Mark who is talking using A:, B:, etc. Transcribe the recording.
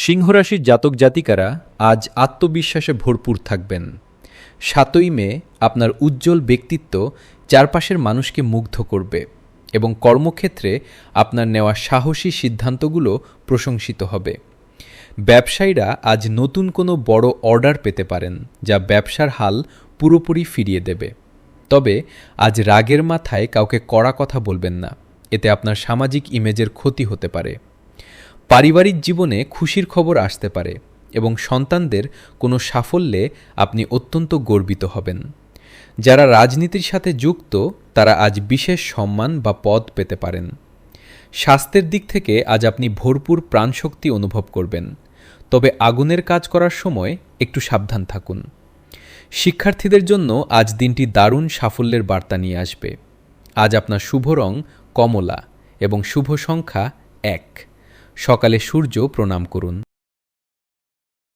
A: সিংহরাশির জাতক জাতিকারা আজ আত্মবিশ্বাসে ভরপুর থাকবেন। ৭ই মে আপনার উজ্জ্বল ব্যক্তিত্ব চারপাশের মানুষকে মুগ্ধ করবে এবং কর্মক্ষেত্রে আপনার নেওয়া সাহসী সিদ্ধান্তগুলো প্রশংসিত হবে। ব্যবসায়ীরা আজ নতুন কোনো বড় অর্ডার পেতে পারেন, যা ব্যবসার হাল পুরোপুরি ফিরিয়ে দেবে। তবে আজ রাগের মাথায় কাউকে কড়া কথা বলবেন না, এতে আপনার সামাজিক ইমেজের ক্ষতি হতে পারে। পারিবারিক জীবনে খুশির খবর আসতে পারে এবং সন্তানদের কোনো সাফল্যে আপনি অত্যন্ত গর্বিত হবেন। যারা রাজনীতির সাথে যুক্ত তারা আজ বিশেষ সম্মান বা পদ পেতে পারেন। স্বাস্থ্যের দিক থেকে আজ আপনি ভরপুর প্রাণশক্তি অনুভব করবেন, তবে আগুনের কাজ করার সময় একটু সাবধান থাকুন। শিক্ষার্থীদের জন্য আজ দিনটি দারুণ সাফল্যের বার্তা নিয়ে আসবে। আজ আপনার শুভ রং কমলা এবং শুভ সংখ্যা 1। সকালে সূর্য প্রণাম করুন।